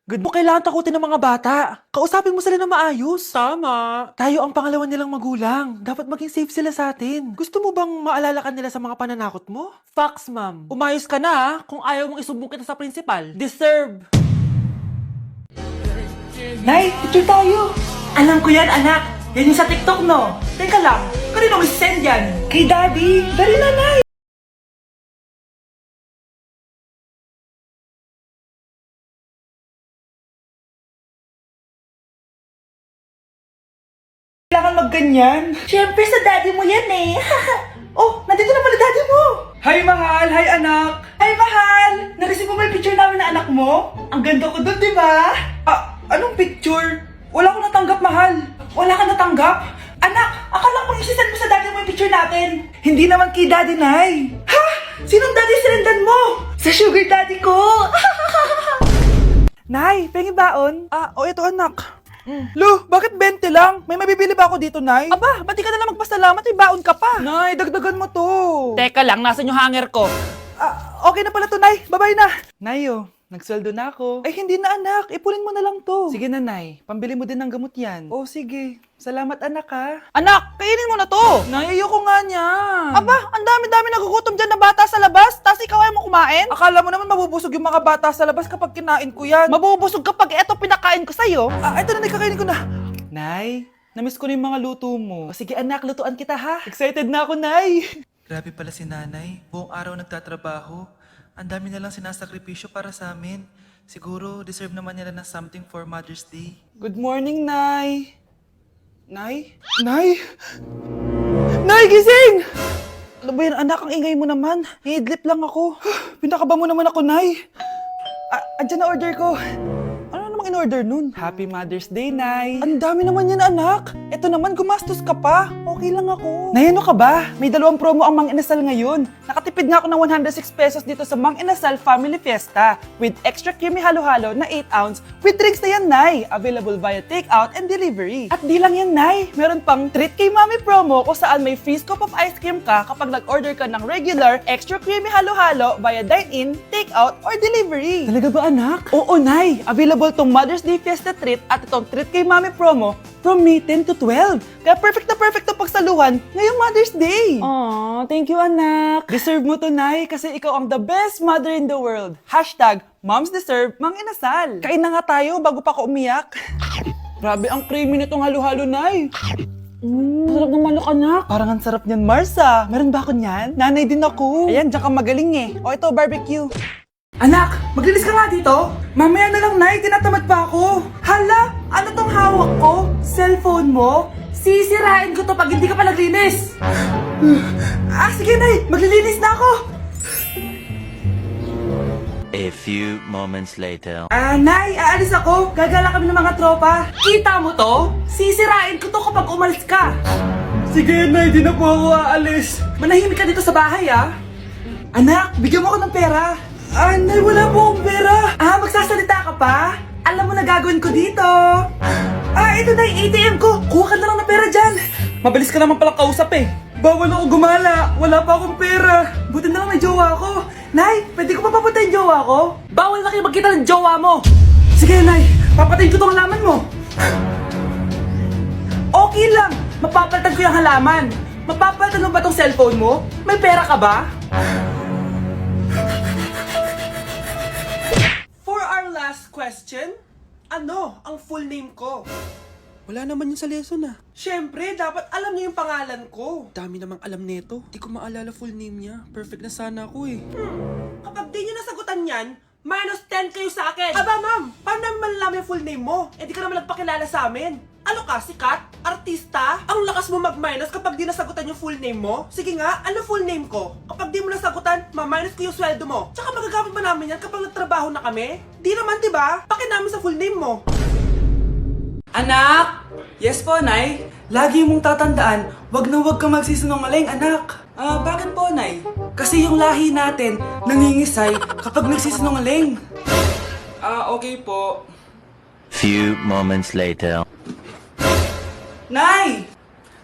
Kailangan takutin ng mga bata. Kausapin mo sila na maayos. Tama. Tayo ang pangalawa nilang magulang. Dapat maging safe sila sa atin. Gusto mo bang maalala ka nila sa mga pananakot mo? Facts, ma'am. Umayos ka na ha, kung ayaw mong isumbong kita sa principal. Deserve. Nay, picture tayo. Alam ko yan, anak. Yan yung sa TikTok, no? Teka lang, kanino mo send yan? Kay Daddy. Dali na, Nay. Kailangan magganyan. Siyempre sa daddy mo yan eh. Oh, nandito na pala daddy mo. Hi, mahal. Hi, anak. Hi, mahal. Nareceive mo ba yung picture namin na anak mo? Ang ganda ko dun, di ba? Anong picture? Wala ko natanggap, mahal. Wala ka natanggap? Anak, akala ko isisend mo sa daddy mo yung picture natin. Hindi naman kay daddy, Nay. Ha? Sinong daddy sinendan mo? Sa sugar daddy ko. Nay, pengi baon? Ito anak. Lu, bakit 20 lang? May mabibili ba ako dito, Nay? Aba, ba't di ka na lang magpasalamat? May baon ka pa. Nay, dagdagan mo to. Teka lang, nasan yung hanger ko? Okay na pala to, Nay. Bye-bye na. Nay, nagsweldo na ako. Ay, hindi na, anak. Ipunin mo na lang to. Sige na, Nay. Pambili mo din ng gamot yan. Oh, sige. Salamat, anak, ha. Anak, kainin mo na to! Nay, ayoko nga niya. Aba, ang dami-dami nagugutom dyan na bata sa labas, tas ikaw ay mo kumain? Akala mo naman mabubusog yung mga bata sa labas kapag kinain ko yan. Mabubusog kapag eto pinakain ko sa'yo. Ito na, Nay. Kakainin ko na. Nay, namiss ko na yung mga luto mo. O, sige, anak. Lutuan kita, ha. Excited na ako, Nay. Grabe pala si nanay. Buong araw nagtatrabaho. Ang dami na lang sinasakripisyo para sa amin. Siguro, deserve naman nila ng something for Mother's Day. Good morning, Nay. Nay? Nay? Nay, gising! Ano ba yan, anak? Ang ingay mo naman. Hidlip lang ako. Pinakaba mo naman ako, Nay. Andyan na order ko. Ano namang in-order nun? Happy Mother's Day, Nay. Ang dami naman yan, anak. Ito naman, gumastos ka pa. Okay lang ako. Nay, ano ka ba? May 2 promo ang Mang Inasal ngayon. Nakatipid nga ako ng 106 pesos dito sa Mang Inasal Family Fiesta with extra creamy halo-halo na 8 ounce with drinks na yan, Nay. Available via takeout and delivery. At di lang yan, Nay. Meron pang Treat kay Mami promo kung saan may free scoop of ice cream ka kapag nag-order ka ng regular extra creamy halo-halo via dine-in, takeout, or delivery. Talaga ba, anak? Oo, Nay. Available tong Mother's Day Fiesta Treat at itong Treat kay Mami promo from May 10 to 12. Kaya perfect na perfect to pagsaluhan ngayong Mother's Day. Aw, thank you, anak. Deserve mo to, Nay, kasi ikaw ang the best mother in the world. Hashtag Moms Deserve Mang Inasal. Kain na nga tayo bago pa ako umiyak. Grabe ang creamy nitong halo-halo, Nay. Sarap ng manok, anak. Parang ang sarap niyan, Marsa. Meron ba ako niyan? Nanay din ako. Ayan, diyan ka magaling eh. O ito, barbecue. Anak, maglinis ka nga dito. Mamaya na lang, Nay. Tinatamad pa ako. Hala, ano tong hawak ko? Cellphone mo? Sisirain ko to pag hindi ka pa naglinis. Sige, Nay. Maglilinis na ako. A few moments later. Nay, aalis ako. Gagala kami ng mga tropa. Kita mo to? Sisirain ko to kapag umalis ka. Sige, Nay. Di na po ako aalis. Manahimik ka dito sa bahay, ah. Anak, bigyan mo ako ng pera. Nay, wala po akong pera. Magsasalita ka pa? Alam mo na gagawin ko dito. Ito na yung ATM ko. Kuha ka na lang ng pera dyan. Mabilis ka naman palang kausap eh. Bawal ako gumala. Wala pa akong pera. Buti na lang may jowa ko. Nay, pwede ko pa papunta yung jowa ko? Bawal na kayo magkita ng jowa mo. Sige, Nay. Papatayin ko tong halaman mo. Okay lang. Mapapalitan ko yung halaman. Mapapalitan mo ba tong cellphone mo? May pera ka ba? For our last question, ano ang full name ko? Wala naman yun sa lesson ah. Siyempre, dapat alam niyo yung pangalan ko. Dami namang alam nito. Di ko maalala full name niya. Perfect na sana ako eh. Kapag di niyo nasagutan yan, minus 10 kayo sa akin. Aba, ma'am, paano namin malalaman yung full name mo? Di ka naman nagpakilala sa amin. Ano ka, sikat? Artista? Ang lakas mo mag-minus kapag di nasagutan yung full name mo? Sige nga, ano full name ko? Kapag di mo nasagutan, ma-minus ko yung sweldo mo. Tsaka magagamit ba namin yan kapag nagtrabaho na kami? Di naman, diba? Paki namin sa full name mo. Anak! Yes po, Nay. Lagi mong tatandaan, wag na wag ka magsisinungaling, anak. Bakit po, Nay? Kasi yung lahi natin nangingisay kapag nagsisinungaling. Okay po. Few moments later. Nay!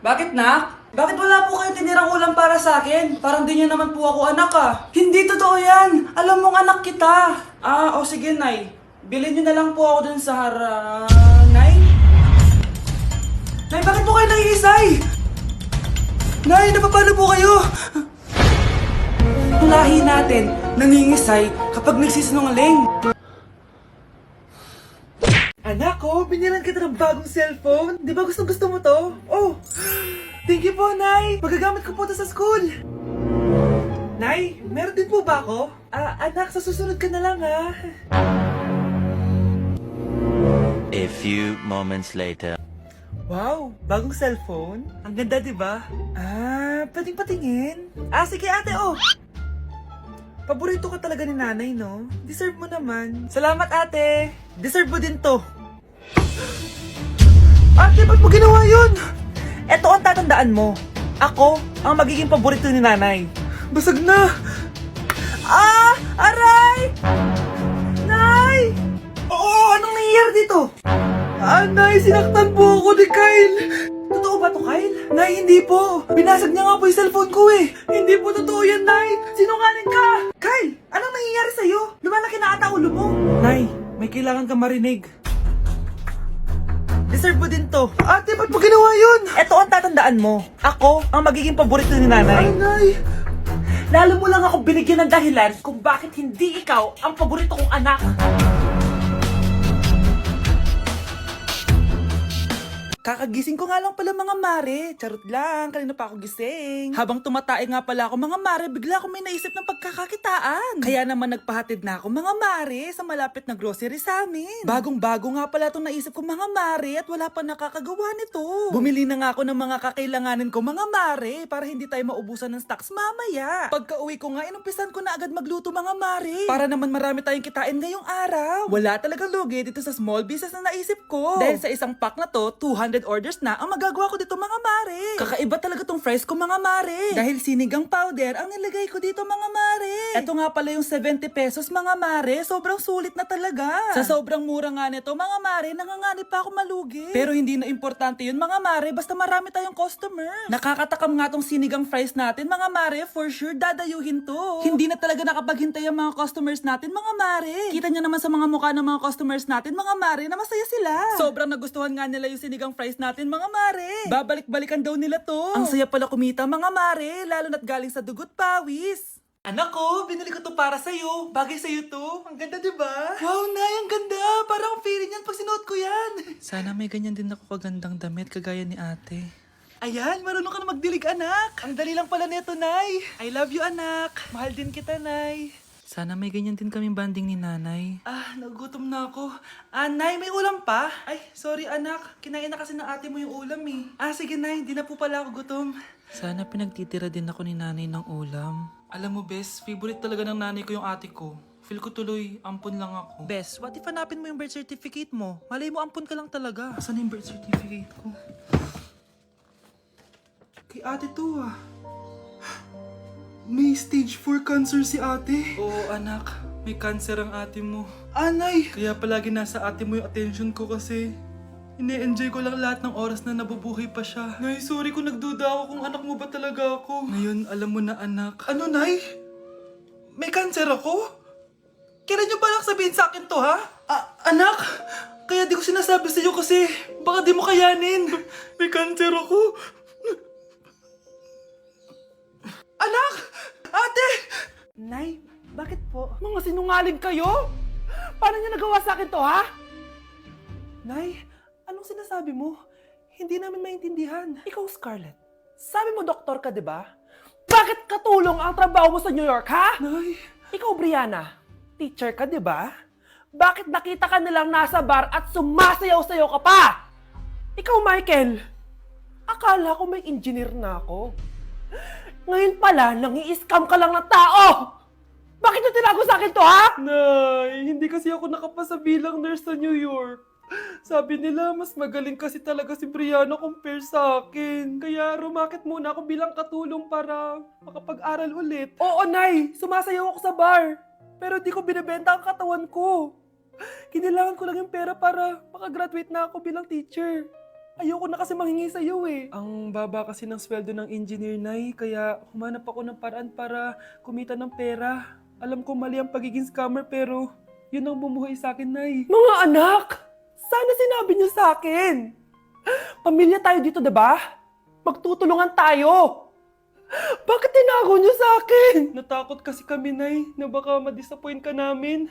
Bakit, nak? Bakit wala po kayo tinirang ulam para sa akin? Parang di niyo naman po ako anak, ah. Hindi totoo yan. Alam mong anak kita. Sige, Nay. bilhin nyo na lang po ako dun sa Nay? Nay, bakit po kayo nangingisay? Nay, napapalo po kayo? Ang lahi natin, nangingisay kapag nagsisinungaling. Anak ko, binilan kita ng bagong cellphone. Di ba gusto mo to? Oh, thank you po, Nay. Magagamit ko po to sa school. Nay, meron din po ba ako? Anak, sa susunod ka na lang, ha? A few moments later. Wow, bagong cellphone? Ang ganda, di ba? Pwedeng patingin? Sige ate, oh! Paborito ka talaga ni nanay, no? Deserve mo naman. Salamat, ate! Deserve mo din to. Ate, ba't mo ginawa yun? Eto ang tatandaan mo. Ako ang magiging paborito ni nanay. Basag na! Aray! Nay! Oo, anong nangyayari dito? Nay, sinaktan po ako ni Kyle. Totoo ba to, Kyle? Nay, hindi po. Binasag niya nga po yung cellphone ko eh. Hindi po totoo yan, Nay. Sinungaling ka. Kyle, anong nangyayari sa'yo? Lumalaki na ata ulo mo. Nay, may kailangan kang marinig. Deserve mo din to. Ate, ba't mo ginawa yun? Eto ang tatandaan mo. Ako ang magiging paborito ni nanay. Nay. Lalo mo lang ako binigyan ng dahilan kung bakit hindi ikaw ang paborito kong anak. Kakagising ko nga lang pala mga mare. Charot lang, kanina pa ako gising. Habang tumatae nga pala ako mga mare, bigla ako may naisip ng pagkakakitaan. Kaya naman nagpahatid na ako mga mare sa malapit na grocery sa amin. Bagong-bago nga pala itong naisip ko mga mare at wala pa nakakagawa nito. Bumili na nga ako ng mga kakailanganin ko mga mare para hindi tayo maubusan ng stocks mamaya. Pagka uwi ko nga, inumpisan ko na agad magluto mga mare. Para naman marami tayong kitain ngayong araw. Wala talagang lugi dito sa small business na naisip ko. Dahil sa isang pack na to, 200 orders na ang magagawa ko dito mga mare. Kakaiba talaga tong fries ko mga mare. Dahil sinigang powder ang nilagay ko dito mga mare. Ito nga pala yung 70 pesos mga mare. Sobrang sulit na talaga. Sa sobrang mura nga nito mga mare, nanganganib pa ako malugi. Pero hindi na importante yun mga mare, basta marami tayong customers. Nakakatakam nga tong sinigang fries natin mga mare, for sure dadayuhin to. Hindi na talaga nakapaghintay ang mga customers natin mga mare. Kita nyo naman sa mga mukha ng mga customers natin mga mare na masaya sila. Sobrang nagustuhan nga nila yung sinigang fries natin mga mare. Babalik-balikan daw nila to. Ang saya pala kumita mga mare, lalo na't galing sa dugot pawis. Anak ko, binili ko to para sa'yo. Bagay sa'yo to. Ang ganda, diba? Wow, Nay, ang ganda. Parang feeling yan pag sinuot ko yan. Sana may ganyan din ako kagandang damit kagaya ni ate. Ayan, marunong ka na magdilig, anak. Ang dali lang pala nito, Nay. I love you, anak. Mahal din kita, Nay. Sana may ganyan din kaming banding ni nanay. Nagugutom na ako. Nay, may ulam pa? Ay, sorry anak. Kinain na kasi ng ate mo yung ulam eh. Sige Nay, di na po pala ako gutom. Sana pinagtitira din ako ni nanay ng ulam. Alam mo, Bes, favorite talaga ng nanay ko yung ate ko. Feel ko tuloy, ampun lang ako. Bes, what if hanapin mo yung birth certificate mo? Malay mo, ampun ka lang talaga. Asan yung birth certificate ko? Kay ate to May stage 4 cancer si ate. Oo, anak. May cancer ang ate mo. Nay! Kaya palagi nasa ate mo yung attention ko kasi ine-enjoy ko lang lahat ng oras na nabubuhay pa siya. Nay, sorry kung nagduda ako kung anak mo ba talaga ako. Ngayon, alam mo na anak. Ano, Nay? May cancer ako? Kailan niyo ba lang sabihin sa akin to, ha? Anak! Kaya di ko sinasabi sa iyo kasi baka di mo kayanin. May cancer ako. Anak! Ate! Nay, bakit po? Mga sinungaling kayo? Paano niyo nagawa sa akin to, ha? Nay, anong sinasabi mo? Hindi namin maintindihan. Ikaw, Scarlett. Sabi mo doktor ka, di ba? Bakit katulong ang trabaho mo sa New York, ha? Nay. Ikaw, Brianna. Teacher ka, di ba? Bakit nakita ka nilang nasa bar at sumasayaw-sayaw ka pa? Ikaw, Michael. Akala ko may engineer na ako. Ngayon pala, nangi-scam ka lang ng tao! Bakit yung tinago sa akin to, ha? Nay, hindi kasi ako nakapasa bilang nurse sa New York. Sabi nila, mas magaling kasi talaga si Brianna compare sa akin. Kaya rumakit muna ako bilang katulong para makapag-aral ulit. Oo, Nay! Sumasayaw ako sa bar. Pero di ko binibenta ang katawan ko. Kinilangan ko lang yung pera para makagraduate na ako bilang teacher. Ayoko na kasi manghingi sa iyo eh. Ang baba kasi ng sweldo ng engineer, Nay, kaya humanap ako ng paraan para kumita ng pera. Alam ko mali ang pagiging scammer pero Yun ang bumuhay sa akin, Nay. Mga anak, sana sinabi niyo sa akin. Pamilya tayo dito, diba? Magtutulungan tayo. Bakit tinago niyo sa akin? Natakot kasi kami, Nay, na baka ma-disappoint ka namin.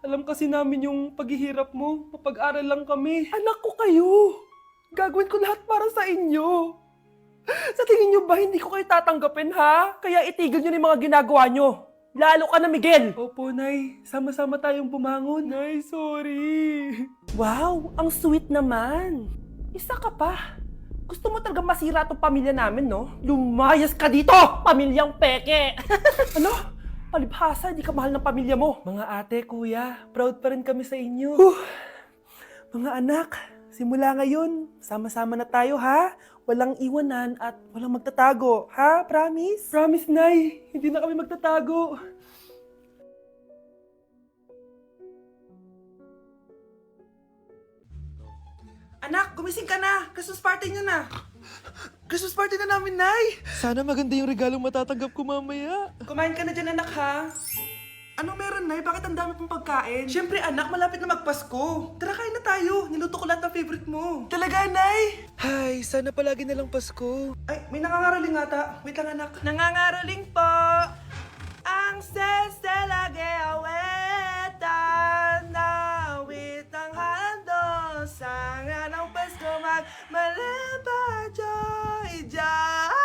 Alam kasi namin yung paghihirap mo. Mapag-aral lang kami. Anak ko kayo. Gagawin ko lahat para sa inyo. Sa tingin niyo ba hindi ko kayo tatanggapin, ha? Kaya itigil niyo na yung mga ginagawa niyo. Lalo ka na, Miguel. Opo, Nay. Sama-sama tayong bumangon. Nay, sorry. Wow, ang sweet naman. Isa ka pa. Gusto mo talaga masira itong pamilya namin, no? Lumayas ka dito, pamilyang peke! Ano? Palibhasa, di ka mahal ng pamilya mo. Mga ate, kuya, proud pa rin kami sa inyo. Mga anak, simula ngayon, sama-sama na tayo, ha? Walang iwanan at walang magtatago, ha? Promise? Promise, Nay. Hindi na kami magtatago. Anak, gumising ka na! Christmas party niyo na! Christmas party na namin, Nay! Sana maganda yung regalong matatanggap ko mamaya. Kumain ka na dyan, anak, ha? Anong meron, Nay? Bakit ang dami pong pagkain? Siyempre, anak, malapit na magpasko. Tara, kain na tayo. Niluto ko lahat ng favorite mo. Talaga, Nay? Hay, sana palagi na lang Pasko. Ay, may nangangaraling ata. Wait lang, anak. Nangangaraling po ang seselage awetan na wit ang hando sa nga ng Pasko magmalaba joy joy.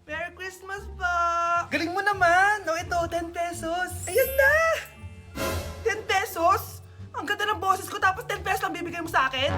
Merry Christmas po! Galing mo naman! O ito, 10 pesos. Ayan na! 10 pesos? Ang ganda ng boses ko tapos 10 pesos lang bibigay mo sa akin?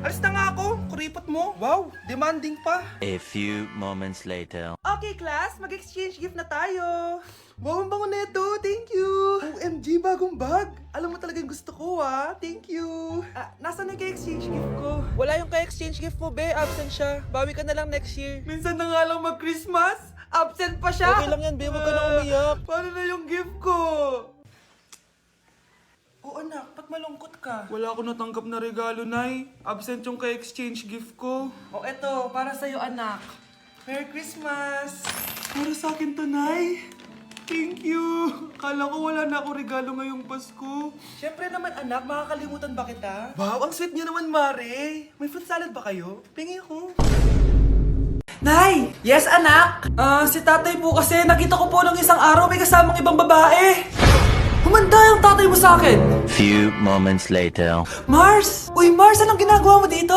Alis na nga ako, kuripot mo. Wow, demanding pa. A few moments later. Okay, class, mag-exchange gift na tayo. Wow, ang bango neto, thank you. OMG, bagong bag. Alam mo talaga yung gusto ko, ah. Thank you. Nasaan yung exchange gift ko? Wala yung ka-exchange gift mo, be. Absent siya. Bawi ka na lang next year. Minsan na nga lang mag-Christmas. Absent pa siya. Okay lang yan, be. Huwag ka na umiyak. Paano na yung gift ko? Oh, anak, ba't malungkot ka? Wala ako natanggap na regalo, Nay. Absent yung ka-exchange gift ko. Oh, eto, para sa'yo, anak. Merry Christmas! Para sa akin to, Nay. Thank you. Kala ko wala na ako regalo ngayong Pasko. Siyempre naman, anak, makakalimutan ba kita? Wow, ang sweet niyo naman, Mare. May fruit salad ba kayo? Pingi ako. Nay! Yes, anak? Si tatay po kasi nakita ko po ng isang araw may kasamang ibang babae. Humanda yung tatay mo sa akin. Few moments later. Mars! Uy, Mars, anong ginagawa mo dito?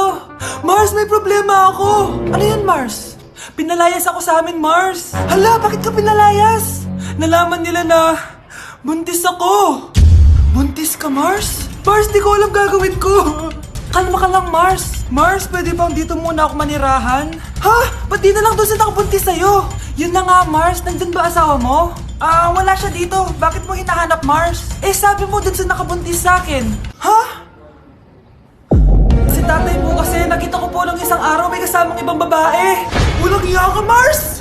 Mars, may problema ako. Ano yan, Mars? Pinalayas ako sa amin, Mars. Hala, bakit ka pinalayas? Nalaman nila na buntis ako. Buntis ka, Mars? Mars, di ko alam gagawin ko. Kalma ka lang, Mars. Mars, pwede bang dito muna ako manirahan? Ha? Ba't di na lang doon sa nakabuntis sa'yo? Yun na nga, Mars. Nandun ba asawa mo? Wala siya dito. Bakit mo hinahanap, Mars? Eh, sabi mo dun sa nakabuntis sa akin. Ha? Si tatay mo kasi nakita ko po ng isang araw may kasamang ibang babae. Walang iya ka, Mars!